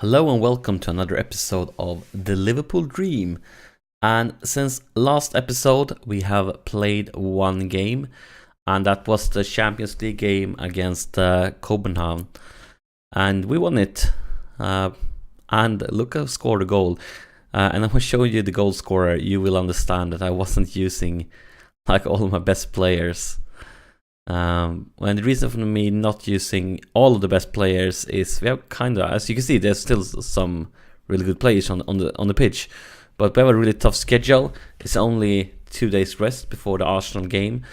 Hello and welcome to another episode of the Liverpool Dream. And since last episode, we have played one game, and that was the Champions League game against Copenhagen. And we won it. And look who scored a goal. And I'm going to show you the goal scorer. You will understand that I wasn't using like all of my best players. And the reason for me not using all of the best players is we have kind of, as you can see, there's still some really good players on the pitch, but we have a really tough schedule. It's only 2 days rest before the Arsenal game,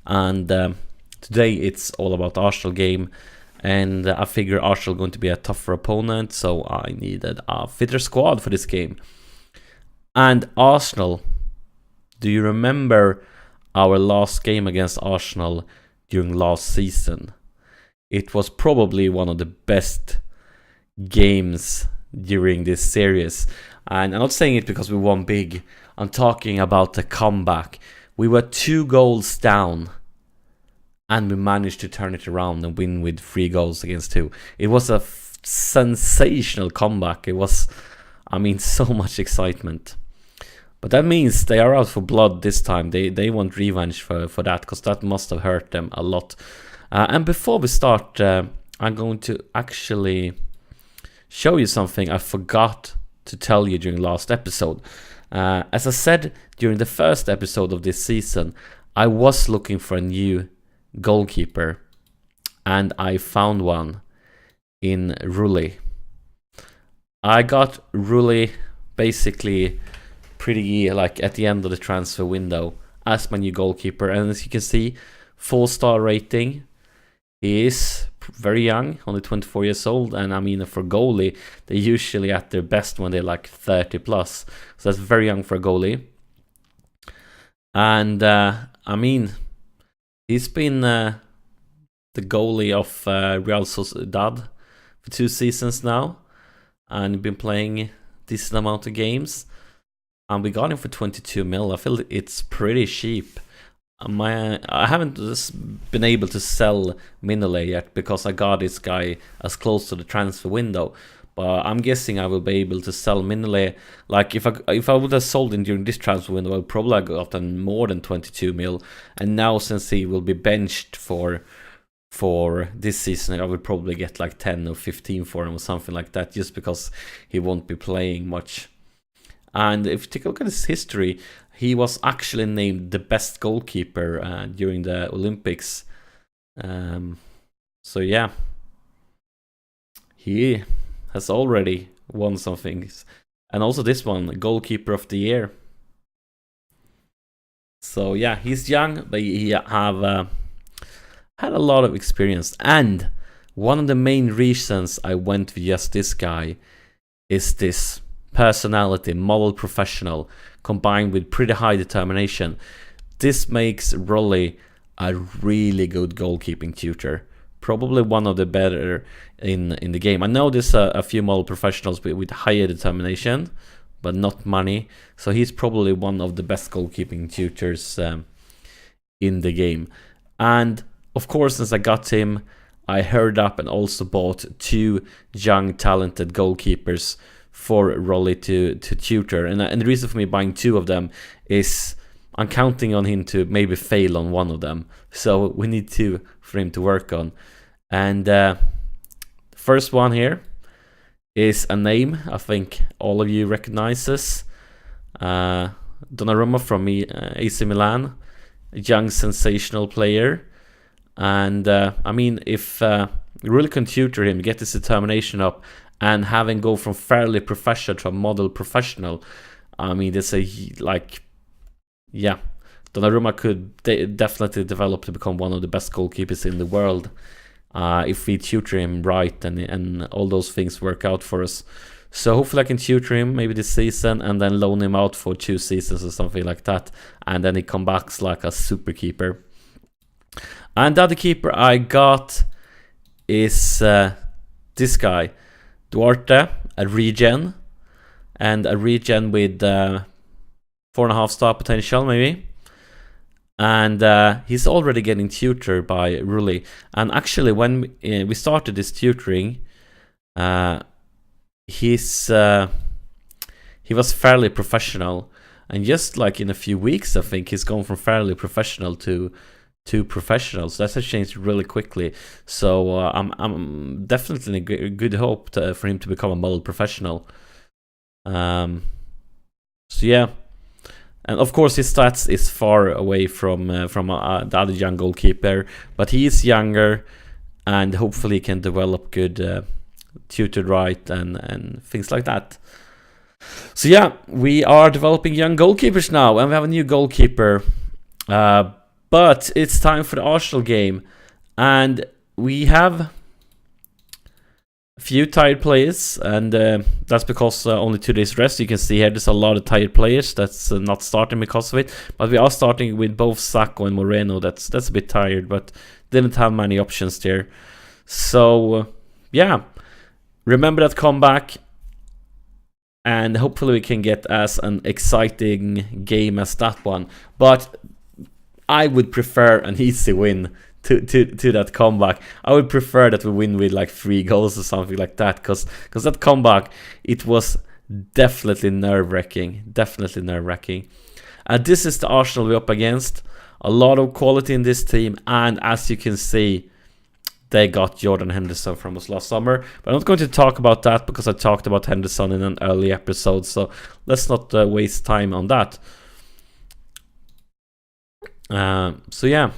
and today it's all about the Arsenal game. And I figure Arsenal going to be a tougher opponent, so I needed a fitter squad for this game. And Arsenal, do you remember our last game against Arsenal during last season? It was probably one of the best games during this series. And I'm not saying it because we won big. I'm talking about the comeback. We were 2 goals down and we managed to turn it around and win with 3 goals against 2. It was a sensational comeback. It was, so much excitement. But that means they are out for blood this time. They want revenge for that, because that must have hurt them a lot. And before we start, I'm going to actually show you something I forgot to tell you during last episode. As I said during the first episode of this season, I was looking for a new goalkeeper, and I found one in Rulli. I got Rulli basically pretty like at the end of the transfer window as my new goalkeeper, and as you can see, 4-star rating. He is very young, only 24 years old, and for goalie, they're usually at their best when they're like 30 plus, so that's very young for a goalie. And he's been the goalie of Real Sociedad for 2 seasons now, and been playing a decent amount of games. And we got him for 22 mil. I feel it's pretty cheap. I haven't been able to sell Mignolet yet because I got this guy as close to the transfer window. But I'm guessing I will be able to sell Mignolet. Like if I would have sold him during this transfer window, I would probably have gotten more than 22 mil. And now since he will be benched for this season, I would probably get like 10 or 15 for him or something like that, just because he won't be playing much. And if you take a look at his history, he was actually named the best goalkeeper during the Olympics. So yeah, he has already won some things. And also this one, goalkeeper of the year. So yeah, he's young, but he have had a lot of experience. And one of the main reasons I went with just this guy is this personality, model professional, combined with pretty high determination. This makes Rulli a really good goalkeeping tutor, probably one of the better in the game. I know there's a few model professionals with higher determination, but not money, so he's probably one of the best goalkeeping tutors in the game. And of course, since I got him, I hurried up and also bought 2 young talented goalkeepers for Rulli to tutor. And the reason for me buying 2 of them is I'm counting on him to maybe fail on one of them. So we need 2 for him to work on. And the first one here is a name I think all of you recognizes. Donnarumma from AC Milan, a young sensational player. And if Rulli can tutor him, get his determination up, and having go from fairly professional to a model professional, there's Donnarumma could definitely develop to become one of the best goalkeepers in the world if we tutor him right and all those things work out for us. So hopefully I can tutor him maybe this season and then loan him out for 2 seasons or something like that, and then he comes back like a super keeper. And the other keeper I got is this guy, Duarte, a regen, and a regen with 4.5-star potential maybe. And he's already getting tutored by Rulli. And actually when we started this tutoring, he's he was fairly professional, and just like in a few weeks, I think he's gone from fairly professional to professionals. That's a change really quickly. So I'm definitely in a good hope for him to become a model professional. So yeah, and of course his stats is far away from the other young goalkeeper, but he is younger, and hopefully can develop good tutored right and things like that. So yeah, we are developing young goalkeepers now, and we have a new goalkeeper. But it's time for the Arsenal game, and we have a few tired players, and that's because only 2 days rest. You can see here there's a lot of tired players that's not starting because of it, but we are starting with both Sacco and Moreno. That's a bit tired, but didn't have many options there. So yeah, remember that comeback, and hopefully we can get as an exciting game as that one. But I would prefer an easy win to that comeback. I would prefer that we win with like 3 goals or something like that, because that comeback, it was definitely nerve-wracking. Definitely nerve-wracking. And this is the Arsenal we're up against. A lot of quality in this team, and as you can see, they got Jordan Henderson from us last summer. But I'm not going to talk about that because I talked about Henderson in an early episode, so let's not waste time on that. So yeah,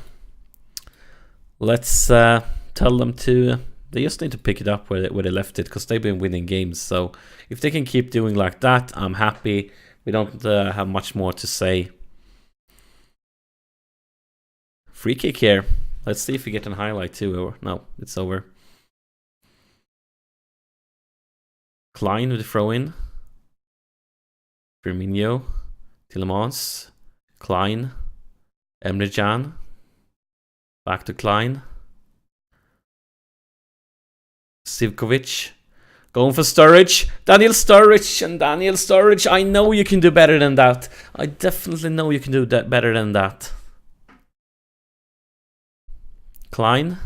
let's tell them to. They just need to pick it up where they left it, because they've been winning games. So if they can keep doing like that, I'm happy. We don't have much more to say. Free kick here. Let's see if we get an highlight too. Or no, it's over. Klein with the throw in. Firmino, Tielemans, Klein. Emre Can, back to Klein, Sivkovic, going for Sturridge, Daniel Sturridge, and Daniel Sturridge, I know you can do better than that. I definitely know you can do that better than that. Klein,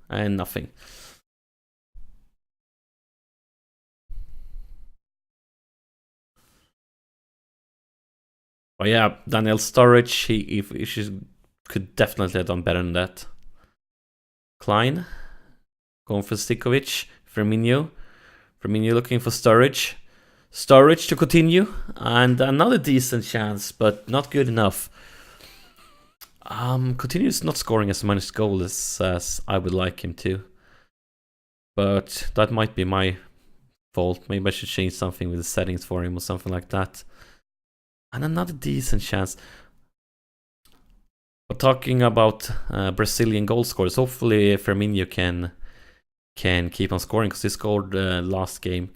and nothing. Oh yeah, Daniel Sturridge, he could definitely have done better than that. Klein, going for Sivkovic, Firmino looking for Sturridge. Sturridge to continue, and another decent chance, but not good enough. Continues not scoring as many goals as I would like him to, but that might be my fault. Maybe I should change something with the settings for him or something like that. And another decent chance. But talking about Brazilian goal scorers, hopefully Firmino can keep on scoring, because he scored last game.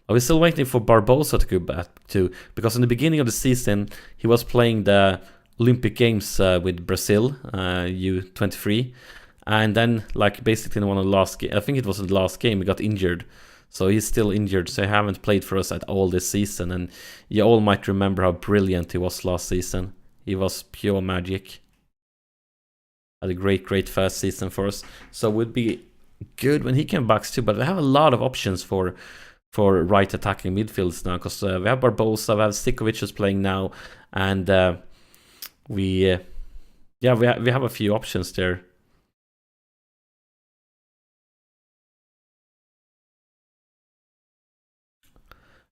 But we're still waiting for Barbosa to go back too, because in the beginning of the season he was playing the Olympic Games with Brazil, U23, and then like basically in one of the last I think it was the last game, he got injured. So he's still injured, so he haven't played for us at all this season. And you all might remember how brilliant he was last season. He was pure magic. Had a great first season for us. So it would be good when he came back too. But we have a lot of options for right attacking midfields now, because we have Barbosa, we have Sivkovic who's playing now, and we have a few options there.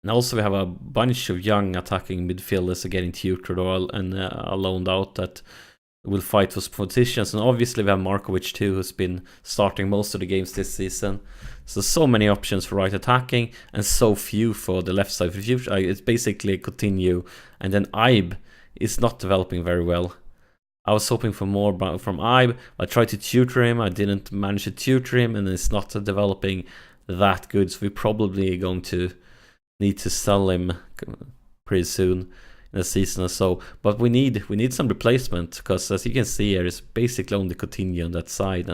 And also we have a bunch of young attacking midfielders getting tutored and loaned out that will fight for positions. And obviously we have Markovic too, who's been starting most of the games this season. So many options for right attacking, and so few for the left side. It's basically Coutinho, and then Ibe is not developing very well. I was hoping for more from Ibe. I tried to tutor him, I didn't manage to tutor him, and it's not developing that good. So we're probably going to need to sell him pretty soon in a season or so. But we need some replacement, because as you can see here, it's basically only Coutinho on that side,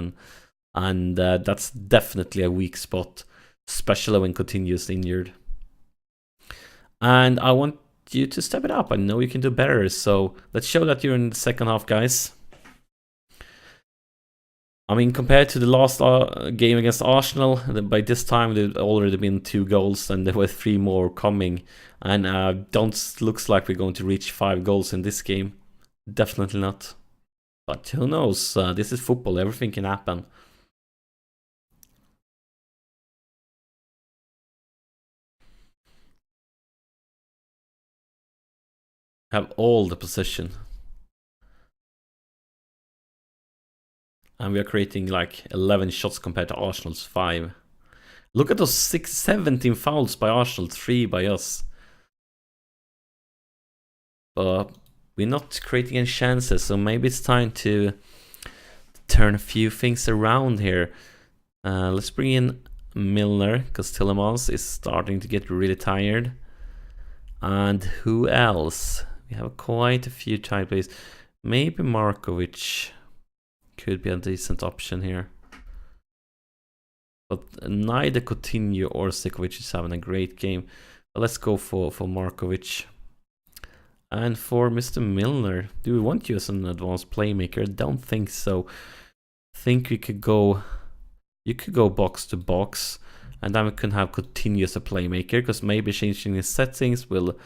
and that's definitely a weak spot, especially when Coutinho is injured. And I want you to step it up. I know you can do better, so let's show that you're in the second half, guys. I mean, compared to the last game against Arsenal, by this time there'd already been 2 goals and there were 3 more coming. And don't looks like we're going to reach 5 goals in this game. Definitely not. But who knows? This is football. Everything can happen. Have all the possession. And we are creating like 11 shots compared to Arsenal's 5. Look at those 17 fouls by Arsenal, 3 by us. But we're not creating any chances, so maybe it's time to turn a few things around here. Let's bring in Milner, because Tillemans is starting to get really tired. And who else? We have quite a few tight players. Maybe Markovic could be a decent option here. But neither Coutinho or Sikovic is having a great game. But let's go for Markovic. And for Mr. Milner, do we want you as an advanced playmaker? I don't think so. I think we could go... You could go box to box. And then we can have Coutinho as a playmaker. Because maybe changing his settings will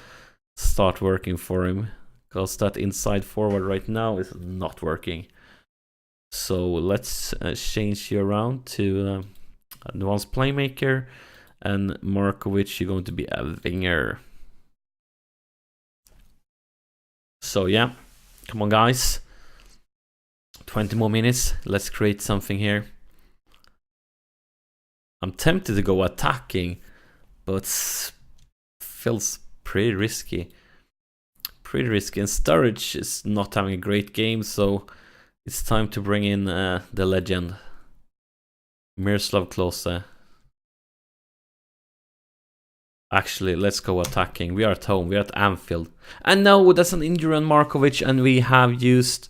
start working for him. Because that inside forward right now is not working. So let's change you around to advanced playmaker. And Markovic, you're going to be a winger. So yeah, come on guys. 20 more minutes. Let's create something here. I'm tempted to go attacking, but feels pretty risky. Pretty risky. And Sturridge is not having a great game, so it's time to bring in the legend, Miroslav Klose. Actually, let's go attacking. We are at home. We are at Anfield. And no, that's an injury on Markovic, and we have used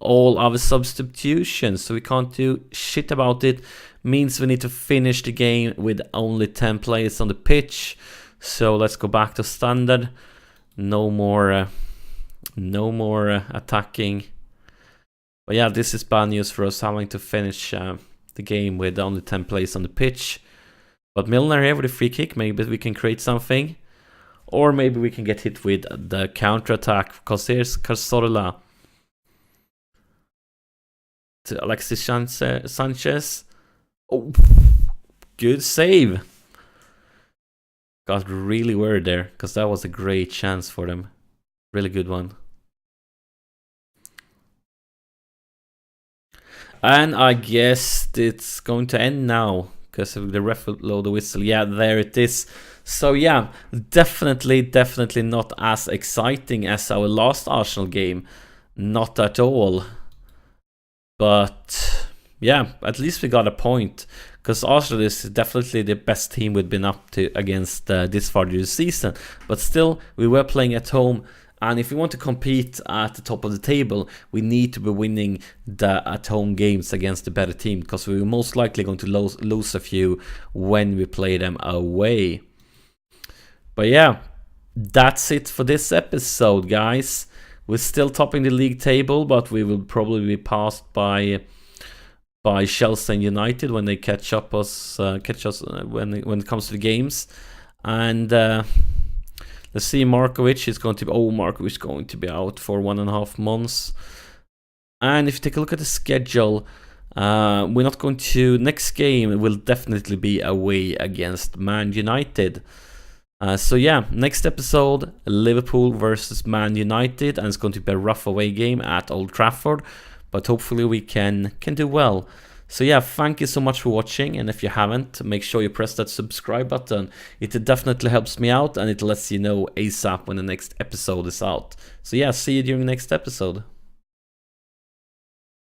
all our substitutions, so we can't do shit about it. Means we need to finish the game with only 10 players on the pitch. So let's go back to standard. No more attacking. But yeah, this is bad news for us, having to finish the game with only 10 players on the pitch. But Milner here with a free kick, maybe we can create something. Or maybe we can get hit with the counter-attack, because here's Cazorla to Alexis Sanchez. Oh, good save. Got really worried there, because that was a great chance for them. Really good one. And I guess it's going to end now, because the ref will blow the whistle. Yeah, there it is. So yeah, definitely not as exciting as our last Arsenal game. Not at all. But yeah, at least we got a point. Because Arsenal is definitely the best team we've been up to against this far this season. But still, we were playing at home. And if we want to compete at the top of the table, we need to be winning the at-home games against the better team, because we're most likely going to lose a few when we play them away. But yeah, that's it for this episode, guys. We're still topping the league table, but we will probably be passed by Chelsea and United when they catch us when it comes to the games. And let's see, Markovic is going to be... Oh, Markovic is going to be out for 1.5 months. And if you take a look at the schedule, we're not going to... Next game will definitely be away against Man United. So yeah, next episode, Liverpool versus Man United. And it's going to be a rough away game at Old Trafford. But hopefully we can do well. So yeah, thank you so much for watching, and if you haven't, make sure you press that subscribe button. It definitely helps me out, and it lets you know ASAP when the next episode is out. So yeah, see you during the next episode.